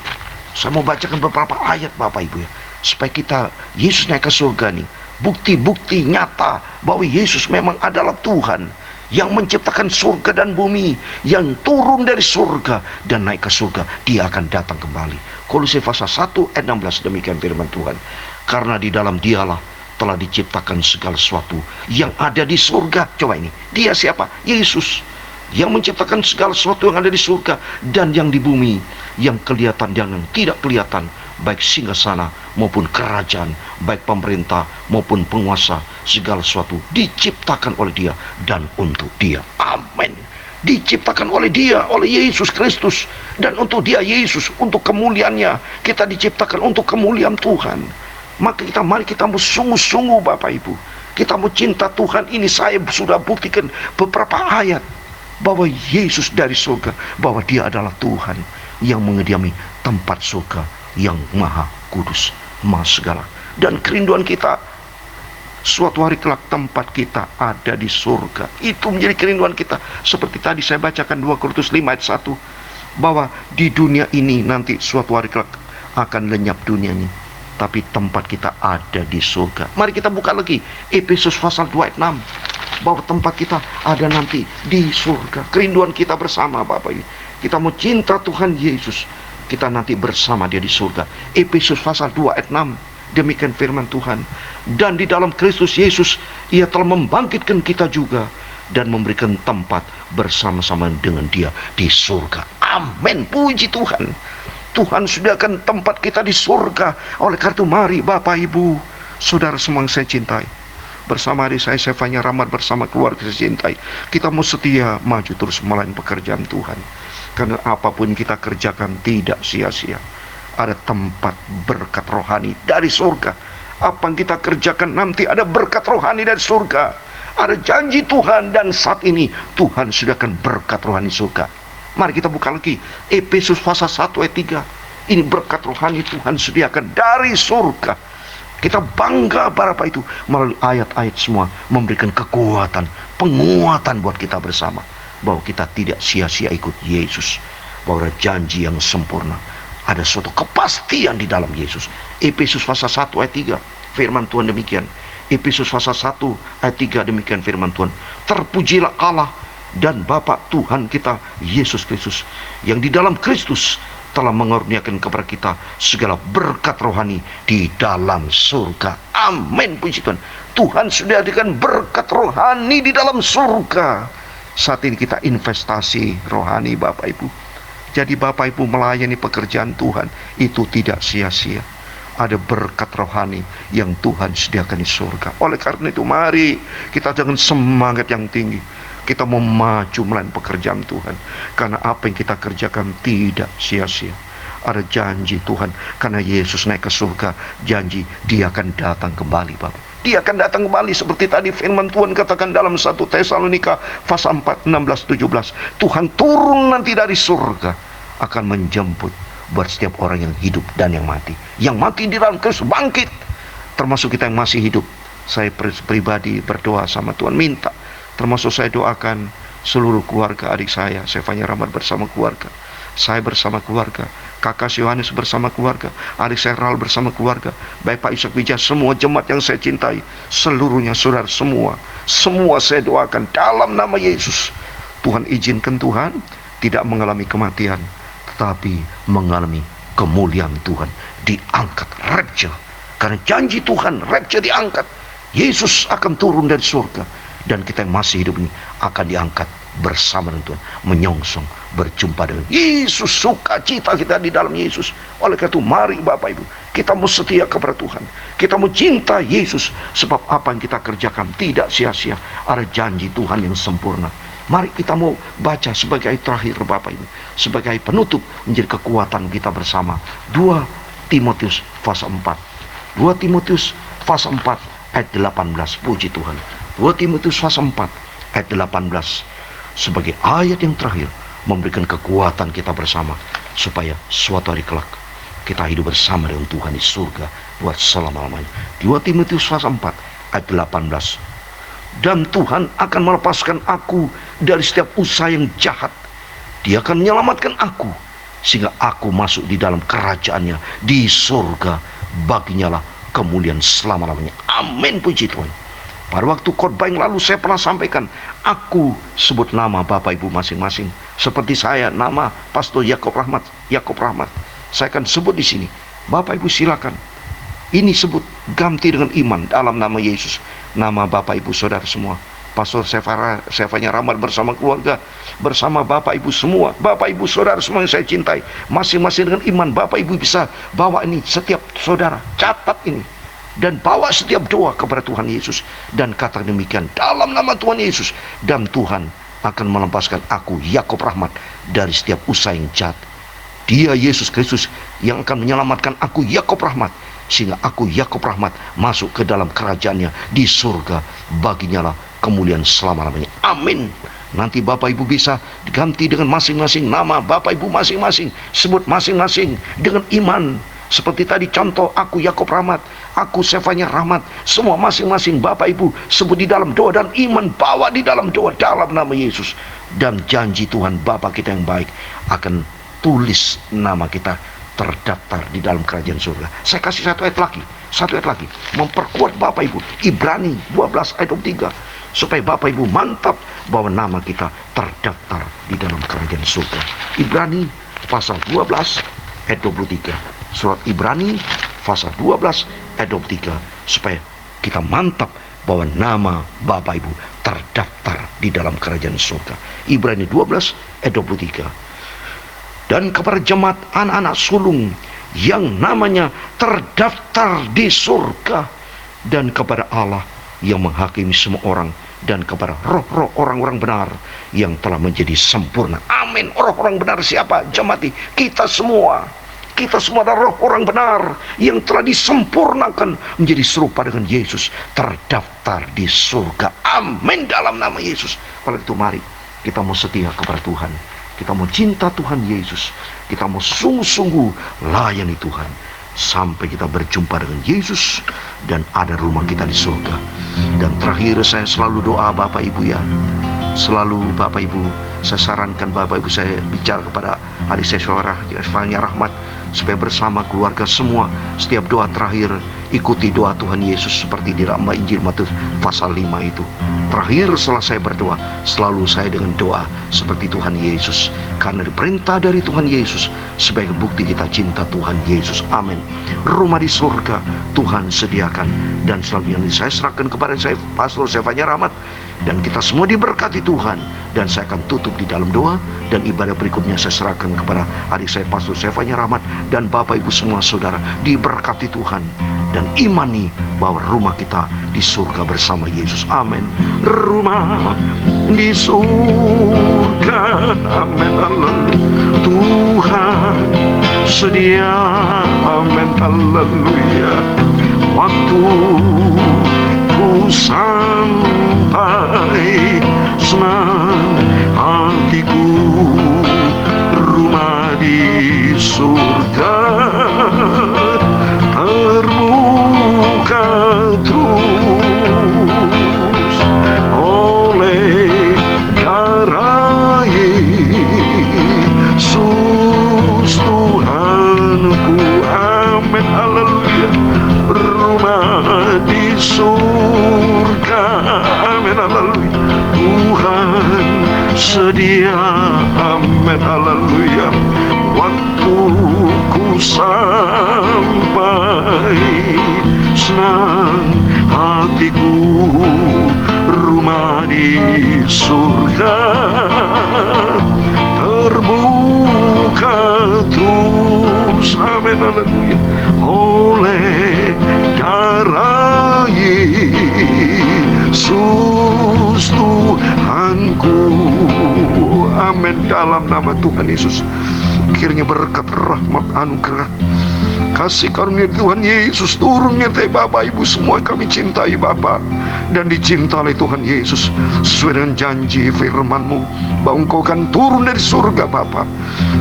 Speaker 5: Saya mau bacakan beberapa ayat Bapak Ibu ya, supaya Yesus naik ke surga nih. Bukti-bukti nyata bahwa Yesus memang adalah Tuhan yang menciptakan surga dan bumi, yang turun dari surga dan naik ke surga. Dia akan datang kembali. Kolose pasal 1 ayat 16 demikian firman Tuhan. Karena di dalam Dialah telah diciptakan segala sesuatu yang ada di surga. Coba ini, Dia siapa? Yesus yang menciptakan segala sesuatu yang ada di surga dan yang di bumi, yang kelihatan dan yang tidak kelihatan, baik singgasana maupun kerajaan, baik pemerintah maupun penguasa. Segala sesuatu diciptakan oleh Dia dan untuk Dia. Amin. Diciptakan oleh Dia, oleh Yesus Kristus, dan untuk Dia Yesus, untuk kemuliaannya. Kita diciptakan untuk kemuliaan Tuhan. Maka mari kita mau sungguh-sungguh Bapak Ibu, kita mau cinta Tuhan. Ini saya sudah buktikan beberapa ayat bahwa Yesus dari surga, bahwa Dia adalah Tuhan yang mengediami tempat surga yang maha kudus, maha segala. Dan kerinduan kita, suatu hari kelak tempat kita ada di surga. Itu menjadi kerinduan kita. Seperti tadi saya bacakan 2 Korintus 5 ayat 1, bahwa di dunia ini nanti suatu hari kelak akan lenyap dunia ini, tapi tempat kita ada di surga. Mari kita buka lagi Efesus pasal 2 ayat 6, bahwa tempat kita ada nanti di surga. Kerinduan kita bersama Bapak Ibu, kita mau cinta Tuhan Yesus, kita nanti bersama Dia di surga. Efesus pasal 2 ayat 6, demikian firman Tuhan. Dan di dalam Kristus Yesus Ia telah membangkitkan kita juga dan memberikan tempat bersama-sama dengan Dia di surga. Amin, puji Tuhan. Tuhan sediakan tempat kita di surga. Oleh karena itu mari Bapak Ibu, saudara semua yang saya cintai, bersama adik saya Sefanya Rahmat, bersama keluarga saya cintai, kita mau setia maju terus melayani pekerjaan Tuhan. Karena apapun kita kerjakan tidak sia-sia. Ada tempat berkat rohani dari surga. Apa yang kita kerjakan nanti ada berkat rohani dari surga. Ada janji Tuhan, dan saat ini Tuhan sediakan berkat rohani surga. Mari kita buka lagi Efesus pasal 1 ayat 3. Ini berkat rohani Tuhan sediakan dari surga. Kita bangga Bapak itu melalui ayat-ayat semua memberikan kekuatan, penguatan buat kita bersama, bahwa kita tidak sia-sia ikut Yesus, bahwa ada janji yang sempurna, ada suatu kepastian di dalam Yesus. Efesus pasal 1 ayat 3 firman Tuhan demikian. Efesus pasal 1 ayat 3 demikian firman Tuhan. Terpujilah Allah dan Bapa Tuhan kita Yesus Kristus, yang di dalam Kristus telah mengaruniakan kepada kita segala berkat rohani di dalam surga. Amin, puji Tuhan. Tuhan sudah berikan berkat rohani di dalam surga. Saat ini kita investasi rohani Bapak Ibu. Jadi Bapak Ibu melayani pekerjaan Tuhan itu tidak sia-sia. Ada berkat rohani yang Tuhan sediakan di surga. Oleh karena itu mari kita jangan semangat yang tinggi. Kita mau maju melayani pekerjaan Tuhan, karena apa yang kita kerjakan tidak sia-sia. Ada janji Tuhan, karena Yesus naik ke surga, janji Dia akan datang kembali Bapak. Dia akan datang kembali seperti tadi firman Tuhan katakan dalam 1 Tesalonika pasal 4, 16, 17. Tuhan turun nanti dari surga akan menjemput buat setiap orang yang hidup dan yang mati. Yang mati di dalam Kristus bangkit, termasuk kita yang masih hidup. Saya pribadi berdoa sama Tuhan, minta, termasuk saya doakan seluruh keluarga adik saya, Sefanya Rahmat bersama keluarga, saya bersama keluarga, kakak Yohanes bersama keluarga, adik saya Ral bersama keluarga, baik Pak Ishak Wijaya, semua jemaat yang saya cintai, seluruhnya saudara semua saya doakan dalam nama Yesus. Tuhan izinkan Tuhan tidak mengalami kematian, tetapi mengalami kemuliaan Tuhan, diangkat rapture. Karena janji Tuhan, rapture diangkat, Yesus akan turun dari surga, dan kita yang masih hidup ini akan diangkat bersama dengan Tuhan, menyongsong berjumpa dengan Yesus. Sukacita kita di dalam Yesus. Oleh karena itu mari Bapak Ibu, kita mau setia kepada Tuhan, kita mau cinta Yesus, sebab apa yang kita kerjakan tidak sia-sia. Ada janji Tuhan yang sempurna. Mari kita mau baca sebagai terakhir Bapak Ibu, sebagai penutup menjadi kekuatan kita bersama, 2 Timotius pasal 4. 2 Timotius pasal 4 ayat 18. Puji Tuhan. 2 Timotius pasal 4 ayat 18 sebagai ayat yang terakhir, memberikan kekuatan kita bersama, supaya suatu hari kelak kita hidup bersama dengan Tuhan di surga buat selama-lamanya. 2 Timotius pasal 4 ayat 18. Dan Tuhan akan melepaskan aku dari setiap usaha yang jahat. Dia akan menyelamatkan aku, sehingga aku masuk di dalam kerajaannya di surga. Baginya lah kemuliaan selama-lamanya. Amin, puji Tuhan. Pada waktu khotbah yang lalu saya pernah sampaikan, aku sebut nama Bapak Ibu masing-masing. Seperti saya, nama Pastor Yakob Rahmat. Saya akan sebut di sini. Bapak Ibu silakan. Ini sebut, ganti dengan iman dalam nama Yesus. Nama Bapak Ibu Saudara semua. Pastor Sefanya Rahmat bersama keluarga, bersama Bapak Ibu semua, Bapak Ibu Saudara semua yang saya cintai, masing-masing dengan iman Bapak Ibu bisa bawa ini, setiap saudara catat ini, dan bawa setiap doa kepada Tuhan Yesus, dan kata demikian dalam nama Tuhan Yesus, dan Tuhan akan melepaskan aku Yakob Rahmat dari setiap usaha yang jahat. Dia Yesus Kristus yang akan menyelamatkan aku Yakob Rahmat, sehingga aku Yakob Rahmat masuk ke dalam kerajaannya di surga. Baginya lah kemuliaan selama-lamanya. Amin. Nanti Bapak Ibu bisa diganti dengan masing-masing nama Bapak Ibu masing-masing. Sebut masing-masing dengan iman. Seperti tadi contoh, aku Yakob Rahmat, aku Sefanya Rahmat. Semua masing-masing Bapak Ibu sebut di dalam doa dan iman, bawa di dalam doa dalam nama Yesus. Dan janji Tuhan Bapa kita yang baik akan tulis nama kita terdaftar di dalam kerajaan surga. Saya kasih satu ayat lagi, memperkuat Bapak Ibu. Ibrani 12 ayat 23, supaya Bapak Ibu mantap bahwa nama kita terdaftar di dalam kerajaan surga. Ibrani pasal 12 ayat 23. Surat Ibrani pasal 12 ayat 23, supaya kita mantap bahwa nama Bapak Ibu terdaftar di dalam kerajaan surga. Ibrani 12 ayat 23. Dan kepada jemaat anak-anak sulung yang namanya terdaftar di surga, dan kepada Allah yang menghakimi semua orang, dan kepada roh-roh orang-orang benar yang telah menjadi sempurna. Amin. Roh-orang benar siapa? Jemaat kita semua. Kita semua adalah roh orang benar yang telah disempurnakan menjadi serupa dengan Yesus, terdaftar di surga. Amin dalam nama Yesus. Oleh itu mari kita mau setia kepada Tuhan. Kita mau cinta Tuhan Yesus. Kita mau sungguh-sungguh layani Tuhan sampai kita berjumpa dengan Yesus dan ada rumah kita di surga. Dan terakhir saya selalu doa Bapak Ibu ya. Selalu Bapak Ibu, saya sarankan Bapak Ibu, saya bicara kepada adik saya Sefanya Rahmat, supaya bersama keluarga semua setiap doa terakhir ikuti doa Tuhan Yesus seperti di dalam Injil Matius pasal 5 itu. Terakhir setelah saya berdoa, selalu saya dengan doa seperti Tuhan Yesus, karena diperintah dari Tuhan Yesus sebagai bukti kita cinta Tuhan Yesus. Amin. Rumah di surga Tuhan sediakan, dan selalu yang saya serahkan kepada saya Pastor Sefanya Rahmat, dan kita semua diberkati Tuhan. Dan saya akan tutup di dalam doa, dan ibadah berikutnya saya serahkan kepada adik saya Pastor Sefanya Rahmat, dan Bapak Ibu semua saudara diberkati Tuhan, dan imani bahwa rumah kita di surga bersama Yesus. Amin. Rumah di surga. Amin. Tuhan sedia. Amin, haleluya. Waktu ku sampai, senang hatiku, rumah di surga terbuka terus oleh darah Yesus Tuhanku. Amin, haleluya. Rumah di surga, amin, haleluya. Tuhan sedia, amin, haleluya. Waktu ku sampai, senang hatiku, rumah di surga terbuka terus, amin, haleluya. Oleh darah Yesus Tuhanku, amin. Dalam nama Tuhan Yesus, kiranya berkat, rahmat, anugerah, kasih karunia Tuhan Yesus turun menyertai Bapak Ibu semua. Kami cintai Bapak dan dicintai oleh Tuhan Yesus sesuai dengan janji firman-Mu bahwa Engkau akan turun dari surga Bapak.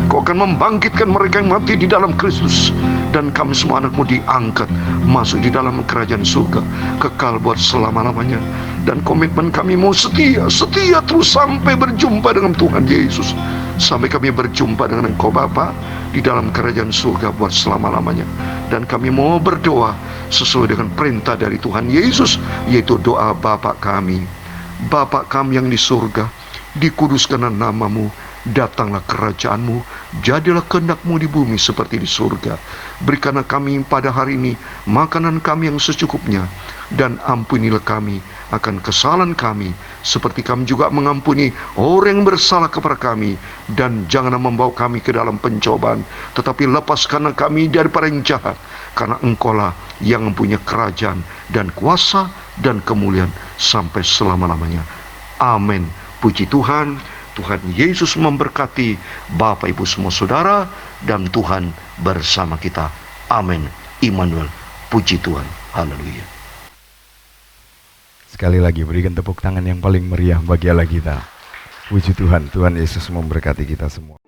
Speaker 5: Engkau akan membangkitkan mereka yang mati di dalam Kristus, dan kami semua anak-Mu diangkat masuk di dalam kerajaan surga kekal buat selama-lamanya. Dan komitmen kami mau setia terus sampai berjumpa dengan Tuhan Yesus, sampai kami berjumpa dengan Engkau Bapa di dalam kerajaan surga buat selama-lamanya. Dan kami mau berdoa sesuai dengan perintah dari Tuhan Yesus, yaitu doa Bapa kami yang di surga, dikuduskanlah nama-Mu, datanglah kerajaan-Mu, jadilah kehendak-Mu di bumi seperti di surga. Berikanlah kami pada hari ini makanan kami yang secukupnya, dan ampunilah kami akan kesalahan kami seperti kami juga mengampuni orang yang bersalah kepada kami. Dan janganlah membawa kami ke dalam pencobaan, tetapi lepaskanlah kami daripada yang jahat, karena Engkau-lah yang mempunyai kerajaan dan kuasa dan kemuliaan sampai selama-lamanya. Amin. Puji Tuhan. Tuhan Yesus memberkati Bapak Ibu semua saudara, dan Tuhan bersama kita. Amin. Immanuel. Puji Tuhan. Haleluya.
Speaker 4: Sekali lagi berikan tepuk tangan yang paling meriah bagi Allah kita. Puji Tuhan, Tuhan Yesus memberkati kita semua.